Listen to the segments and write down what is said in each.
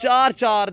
4-4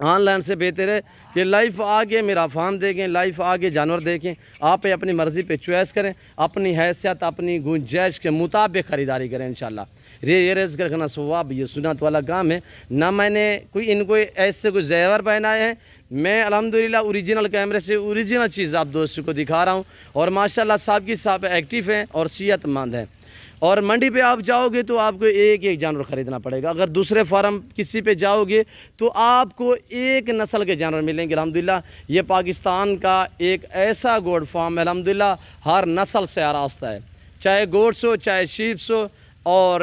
on line سے بہتر ہے کہ لائف آگے میرا فارم دیکھیں، لائف آگے جانور دیکھیں، آپ اپنی مرضی پہ چوائس کریں، اپنی حیثیت اپنی گنجائش کے مطابق خریداری کریں انشاءاللہ۔ یہ رزق رکھنا ثواب، یہ سنت والا کام ہے۔ نہ میں نے ان کو ایسے کوئی زیور پہنائے ہیں، میں الحمدللہ اوریجنل کیمرے سے اوریجنل چیز آپ دوستوں کو دکھا رہا ہوں، اور ماشاءاللہ صاحب کی صاحب ایکٹیو ہیں اور صحت مند ہیں۔ اور منڈی پہ آپ جاؤ گے تو آپ کو ایک ایک جانور خریدنا پڑے گا، اگر دوسرے فارم کسی پہ جاؤ گے تو آپ کو ایک نسل کے جانور ملیں گے الحمدللہ۔ یہ پاکستان کا ایک ایسا گوڈ فارم ہے الحمدللہ، ہر نسل سے آراستہ ہے، چاہے گوڈس ہو چاہے شیپس ہو، اور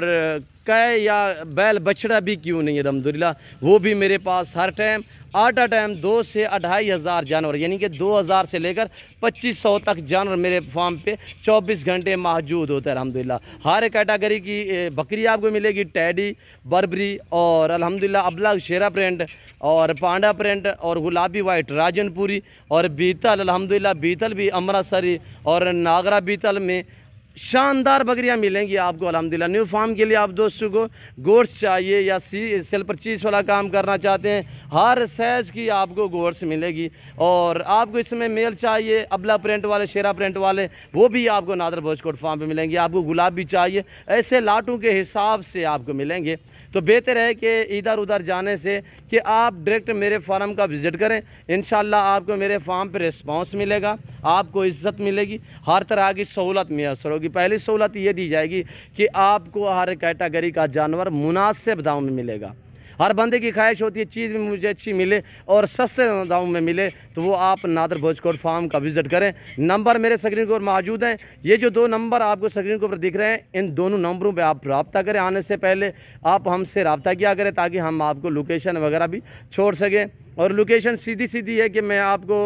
گائے یا بیل بچڑا بھی کیوں نہیں ہے الحمدللہ، وہ بھی میرے پاس ہر ٹائم آٹا ٹائم 2 سے 2500 جانور، یعنی کہ 2000 سے لے کر 2500 تک جانور میرے فارم پہ 24 گھنٹے موجود ہوتا ہے الحمدللہ۔ ہر کیٹاگری کی بکری آپ کو ملے گی، ٹیڈی، بربری، اور الحمدللہ ابلغ شیرا پرنٹ اور پانڈا پرنٹ اور گلابی وائٹ راجن پوری، اور بیتل الحمدللہ، بیتل بھی امرتسری اور ناگرا بیتل میں شاندار بکریاں ملیں گی آپ کو الحمدللہ۔ نیو فارم کے لیے آپ دوستوں کو گوشت چاہیے یا سیل پرچیز والا کام کرنا چاہتے ہیں، ہر سائز کی آپ کو گوشت ملے گی، اور آپ کو اس میں میل چاہیے ابلا پرنٹ والے شیرا پرنٹ والے، وہ بھی آپ کو نادر بوچ کوٹ فارم پہ ملیں گے۔ آپ کو گلابی چاہیے، ایسے لاٹوں کے حساب سے آپ کو ملیں گے۔ تو بہتر ہے کہ ادھر ادھر جانے سے کہ آپ ڈائریکٹ میرے فارم کا وزٹ کریں، انشاءاللہ آپ کو میرے فارم پہ ریسپانس ملے گا، آپ کو عزت ملے گی، ہر طرح کی سہولت میسر ہوگی۔ پہلی سہولت یہ دی جائے گی کہ آپ کو ہر کیٹاگری کا جانور مناسب داموں میں ملے گا۔ ہر بندے کی خواہش ہوتی ہے چیز بھی مجھے اچھی ملے اور سستے داموں میں ملے، تو وہ آپ نادر بوچ کوٹ فارم کا وزٹ کریں۔ نمبر میرے سکرین کے اوپر موجود ہیں، یہ جو 2 نمبر آپ کو سکرین کے اوپر دکھ رہے ہیں، ان دونوں نمبروں پہ آپ رابطہ کریں۔ آنے سے پہلے آپ ہم سے رابطہ کیا کریں تاکہ ہم آپ کو لوکیشن وغیرہ بھی چھوڑ سکیں، اور لوکیشن سیدھی ہے کہ میں آپ کو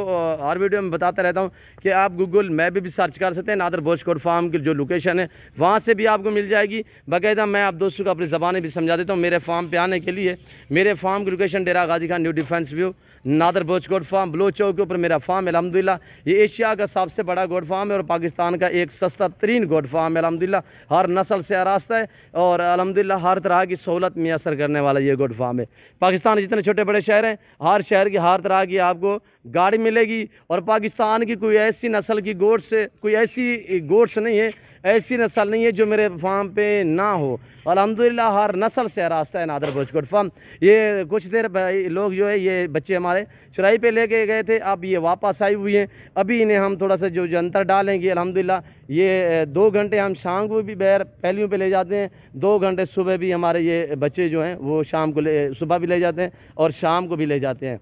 ہر ویڈیو میں بتاتا رہتا ہوں کہ آپ گوگل میپ بھی سرچ کر سکتے ہیں، نادر بوچ کوٹ فارم کی جو لوکیشن ہے وہاں سے بھی آپ کو مل جائے گی باقاعدہ۔ میں آپ دوستوں کو اپنی زبانیں بھی سمجھا دیتا ہوں۔ میرے فارم پہ آنے کے لیے میرے فارم کی location Dera Ghazi Khan new defence view, نادر بوچ کوٹ فارم، بلوچ چوک کے اوپر میرا فارم ہے الحمدللہ۔ یہ ایشیا کا سب سے بڑا گوڈ فارم ہے اور پاکستان کا ایک سستا ترین گوڈ فارم ہے الحمدللہ، ہر نسل سے آراستہ ہے، اور الحمدللہ ہر طرح کی سہولت میسر کرنے والا یہ گوڈ فارم ہے۔ پاکستان جتنے چھوٹے بڑے شہر ہیں، ہر شہر کی ہر طرح کی آپ کو گاڑی ملے گی، اور پاکستان کی کوئی ایسی نسل کی گوڈ سے کوئی ایسی گوڈس نہیں ہے، ایسی نسل نہیں ہے جو میرے فارم پہ نہ ہو الحمدللہ، ہر نسل سے آراستہ ہے نادر بوچ کوٹ فارم۔ یہ کچھ دیر لوگ جو ہے یہ بچے ہمارے چرائی پہ لے کے گئے تھے، اب یہ واپس آئی ہوئی ہیں، ابھی انہیں ہم تھوڑا سا جو جنتر ڈالیں گے الحمدللہ۔ یہ 2 گھنٹے ہم شام کو بھی بیر پہلیوں پہ لے جاتے ہیں، 2 گھنٹے صبح بھی ہمارے یہ بچے جو ہیں وہ شام کو صبح بھی لے جاتے ہیں اور شام کو بھی لے جاتے ہیں۔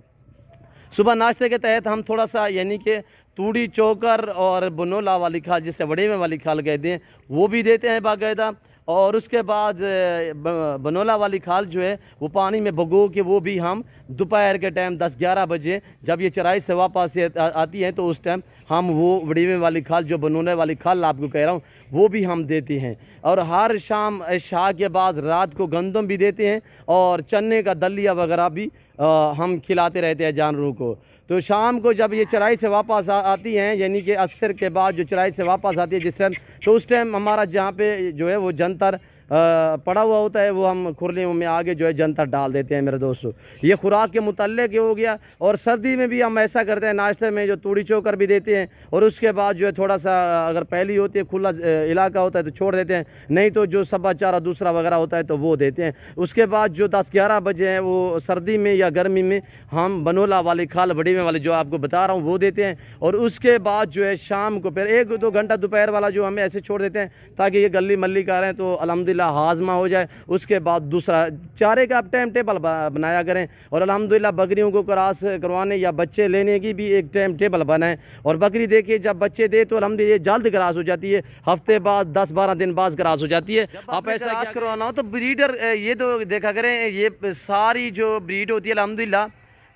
صبح ناشتے کے تحت ہم تھوڑا سا یعنی کہ توڑی چوکر اور بنولا والی کھال جسے وڑے میں والی کھال کہتے ہیں وہ بھی دیتے ہیں باقاعدہ، اور اس کے بعد بنولا والی کھال جو ہے وہ پانی میں بھگو کے وہ بھی ہم دوپہر کے ٹائم 10-11 بجے جب یہ چرائی سے واپس آتی ہیں تو اس ٹائم ہم وہ وڑیوے والی کھال جو بنونے والی کھال آپ کو کہہ رہا ہوں وہ بھی ہم دیتے ہیں، اور ہر شام عشاء کے بعد رات کو گندم بھی دیتے ہیں اور چنے کا دلیا وغیرہ بھی ہم کھلاتے رہتے ہیں جانوروں کو۔ تو شام کو جب یہ چرائی سے واپس آتی ہیں یعنی کہ عصر کے بعد جو چرائی سے واپس آتی ہے جس ٹائم، تو اس ٹائم ہمارا جہاں پہ جو ہے وہ جنتر پڑا ہوا ہوتا ہے وہ ہم کھرلیوں میں آگے جو ہے جنتر ڈال دیتے ہیں میرے دوستو۔ یہ خوراک کے متعلق ہو گیا، اور سردی میں بھی ہم ایسا کرتے ہیں ناشتے میں جو توڑی چوکر بھی دیتے ہیں، اور اس کے بعد جو ہے تھوڑا سا اگر پہلی ہوتی ہے کھلا علاقہ ہوتا ہے تو چھوڑ دیتے ہیں، نہیں تو جو سبا چارہ دوسرا وغیرہ ہوتا ہے تو وہ دیتے ہیں۔ اس کے بعد جو 10-11 بجے ہیں وہ سردی میں یا گرمی میں ہم بنولا والی کھال بڑی میں والی جو آپ کو بتا رہا ہوں وہ دیتے ہیں، اور اس کے بعد جو ہے شام کو پھر 1-2 گھنٹہ دوپہر والا جو ہمیں ایسے چھوڑ دیتے ہیں تاکہ یہ گلی ملی کا رہیں تو الحمدللہ ہاضمہ ہو جائے۔ اس کے بعد دوسرا چارے کا آپ ٹائم ٹیبل بنایا کریں، اور الحمدللہ بکریوں کو کراس کروانے یا بچے لینے کی بھی ایک ٹائم ٹیبل بنائیں، اور بکری دیکھیے جب بچے دے تو الحمدللہ یہ جلد کراس ہو جاتی ہے، ہفتے بعد 10-12 دن بعد کراس ہو جاتی ہے۔ آپ ایسا کراس کروانا ہو تو بریڈر یہ تو دیکھا کریں، یہ ساری جو بریڈ ہوتی ہے الحمدللہ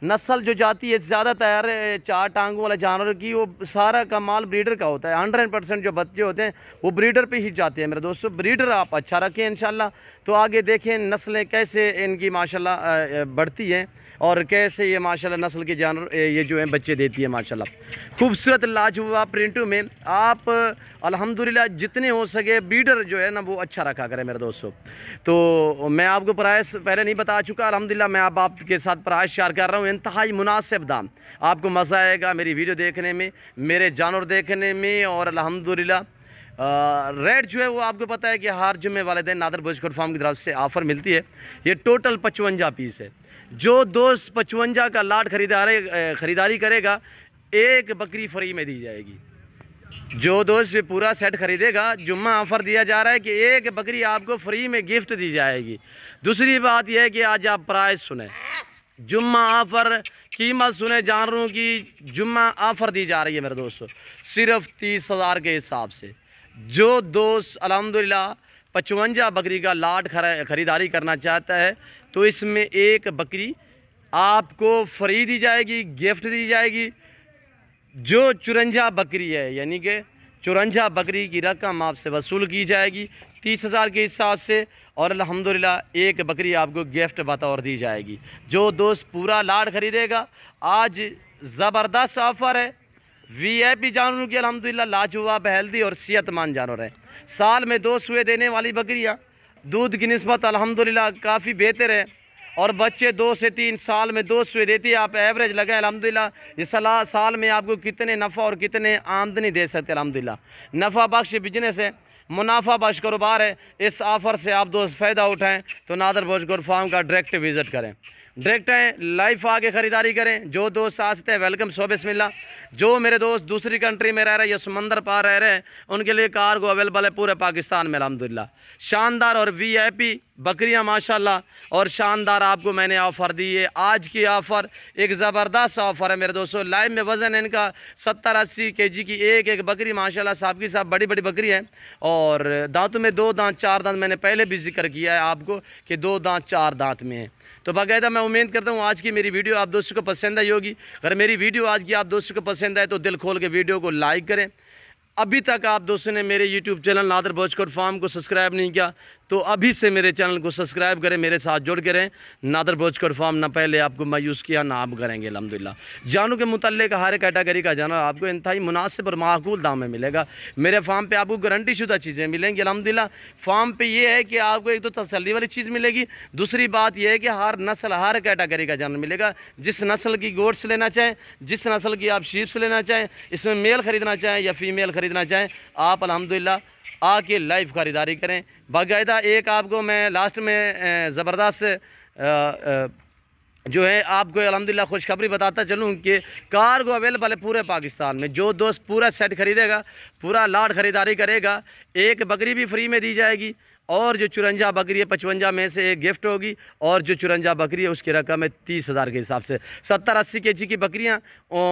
نسل جو جاتی ہے زیادہ تر 4 ٹانگوں والا جانور کی، وہ سارا کمال بریڈر کا ہوتا ہے۔ 100% جو بچے ہوتے ہیں وہ بریڈر پہ ہی جاتے ہیں میرے دوستو۔ بریڈر آپ اچھا رکھیں انشاءاللہ، تو آگے دیکھیں نسلیں کیسے ان کی ماشاءاللہ بڑھتی ہیں اور کیسے یہ ماشاءاللہ نسل کے جانور یہ جو ہیں بچے دیتی ہے ماشاءاللہ۔ خوبصورت لاجواب پرنٹوں میں آپ الحمدللہ جتنے ہو سکے بیڈر جو ہے نا وہ اچھا رکھا کریں میرے دوستوں۔ تو میں آپ کو پرائس پہلے نہیں بتا چکا، الحمدللہ میں آپ کے ساتھ پرائس شیئر کر رہا ہوں، انتہائی مناسب دام۔ آپ کو مزہ آئے گا میری ویڈیو دیکھنے میں، میرے جانور دیکھنے میں، اور الحمدللہ ریٹ جو ہے وہ آپ کو پتہ ہے کہ ہر جمعے والے دن نادر بوائز کوٹ فارم کی طرف سے آفر ملتی ہے۔ یہ ٹوٹل 55 پیس ہے۔ جو دوست 55 کا لاٹ خریداری کرے گا ایک بکری فری میں دی جائے گی۔ جو دوست پورا سیٹ خریدے گا جمعہ آفر دیا جا رہا ہے کہ ایک بکری آپ کو فری میں گفٹ دی جائے گی۔ دوسری بات یہ ہے کہ آج آپ پرائس سنیں، جمعہ آفر قیمت سنیں جانوروں کی، جمعہ آفر دی جا رہی ہے میرے دوستو صرف 30,000 کے حساب سے۔ جو دوست الحمدللہ 55 بکری کا لاٹ خریداری کرنا چاہتا ہے تو اس میں ایک بکری آپ کو فری دی جائے گی، گفٹ دی جائے گی۔ جو 54 بکری ہے یعنی کہ 54 بکری کی رقم آپ سے وصول کی جائے گی 30,000 کے حساب سے، اور الحمدللہ ایک بکری آپ کو گفٹ بطور دی جائے گی۔ جو دوست پورا لاٹ خریدے گا آج زبردست آفر ہے، وی آئی پی جانوروں کی الحمدللہ لاجواب ہیلدی اور صحت مند جانور ہیں۔ سال میں 2 سوئے دینے والی بکریاں دودھ کی نسبت الحمدللہ کافی بہتر ہے، اور بچے 2 سے 3 سال میں 2 سوئے دیتی ہے۔ آپ ایوریج لگائیں الحمدللہ یہ سال میں آپ کو کتنے نفع اور کتنے آمدنی دے سکتے الحمدللہ۔ نفع بخش بزنس ہے، منافع بخش کاروبار ہے۔ اس آفر سے آپ دوست فائدہ اٹھائیں تو نادر بوائز کوٹ فارم کا ڈائریکٹ وزٹ کریں، ڈائریکٹ آئیں، لائف آگے خریداری کریں۔ جو دوست آ سکتے ہیں ویلکم، سو بسم اللہ۔ جو میرے دوست دوسری کنٹری میں رہ رہے ہیں یا سمندر پار رہ رہے ہیں ان کے لیے کارگو اویلیبل ہے پورے پاکستان میں الحمدللہ۔ شاندار اور وی آئی پی بکریاں ماشاءاللہ اور شاندار آپ کو میں نے آفر دی ہے۔ آج کی آفر ایک زبردست آفر ہے میرے دوستو۔ لائف میں وزن ان کا 70-80 kg کی ایک بکری ماشاءاللہ صاحب کی صاحب بڑی بکری ہے، اور دانتوں میں 2 دانت 4 دانت میں نے پہلے بھی ذکر کیا ہے آپ کو کہ 2 دانت 4 دانت میں ہیں۔ تو باقاعدہ میں امید کرتا ہوں آج کی میری ویڈیو آپ دوستوں کو پسند آئی ہوگی۔ اگر میری ویڈیو آج کی آپ دوستوں کو پسند آئے تو دل کھول کے ویڈیو کو لائک کریں۔ ابھی تک آپ دوستوں نے میرے یوٹیوب چینل نادر بوائز کوٹ فارم کو سبسکرائب نہیں کیا تو ابھی سے میرے چینل کو سبسکرائب کریں، میرے ساتھ جڑ کے رہیں۔ نادر بوائز کوٹ فارم نہ پہلے آپ کو مایوس کیا نہ آپ کریں گے الحمدللہ۔ جانوں کے متعلق ہر کیٹیگری کا جانور آپ کو انتہائی مناسب اور معقول دام میں ملے گا۔ میرے فارم پہ آپ کو گارنٹی شدہ چیزیں ملیں گی الحمدللہ۔ فارم پہ یہ ہے کہ آپ کو ایک تو تسلی والی چیز ملے گی، دوسری بات یہ ہے کہ ہر نسل ہر کیٹیگری کا جانور ملے گا۔ جس نسل کی گوٹس لینا چاہیں، جس نسل کی آپ شیپس لینا چاہیں، اس میں میل خریدنا چاہیں یا فیمیل خریدنا چاہیں، آپ الحمدللہ آ کے لائف خریداری کریں۔ باقاعدہ ایک آپ کو میں لاسٹ میں زبردست جو ہے آپ کو الحمدللہ خوشخبری بتاتا چلوں کہ کارگو اویلیبل ہے پورے پاکستان میں۔ جو دوست پورا سیٹ خریدے گا، پورا لاٹ خریداری کرے گا، ایک بکری بھی فری میں دی جائے گی، اور جو 54 بکری ہے 55 میں سے ایک گفٹ ہوگی، اور جو 54 بکری ہے اس کی رقم ہے 30,000 کے حساب سے۔ 70-80 kg کی بکریاں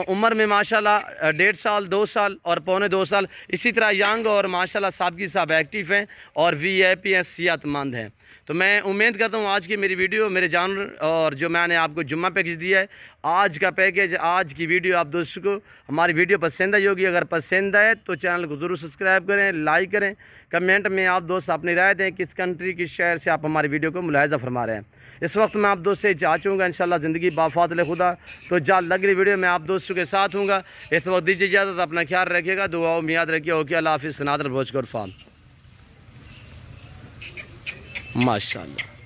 عمر میں ماشاءاللہ 1.5 سال 2 سال اور پونے 2 سال، اسی طرح ینگ اور ماشاءاللہ صاحب کی صاحب ایکٹیو ہیں اور وی آئی پی ہیں، صحت مند ہیں۔ تو میں امید کرتا ہوں آج کی میری ویڈیو میرے جانور اور جو میں نے آپ کو جمعہ پیکج دیا ہے، آج کا پیکج، آج کی ویڈیو آپ دوستوں کو ہماری ویڈیو پسند آئی ہوگی۔ اگر پسند آئے تو چینل کو ضرور سبسکرائب کریں، لائک کریں، کمنٹ میں آپ دوست اپنی رائے دیں کس کنٹری کس شہر سے آپ ہماری ویڈیو کو ملاحظہ فرما رہے ہیں۔ اس وقت میں آپ دوست سے چاہوں گا انشاءاللہ زندگی بافاضل خدا، تو جال لگ رہی ویڈیو میں آپ دوستوں کے ساتھ ہوں گا۔ اس وقت دیجیے اجازت، اپنا خیال رکھیے گا، دعاؤں میں یاد رکھیے۔ اوکے، اللہ حافظ۔ نادر بوائز کوٹ فارم ماشاءاللہ۔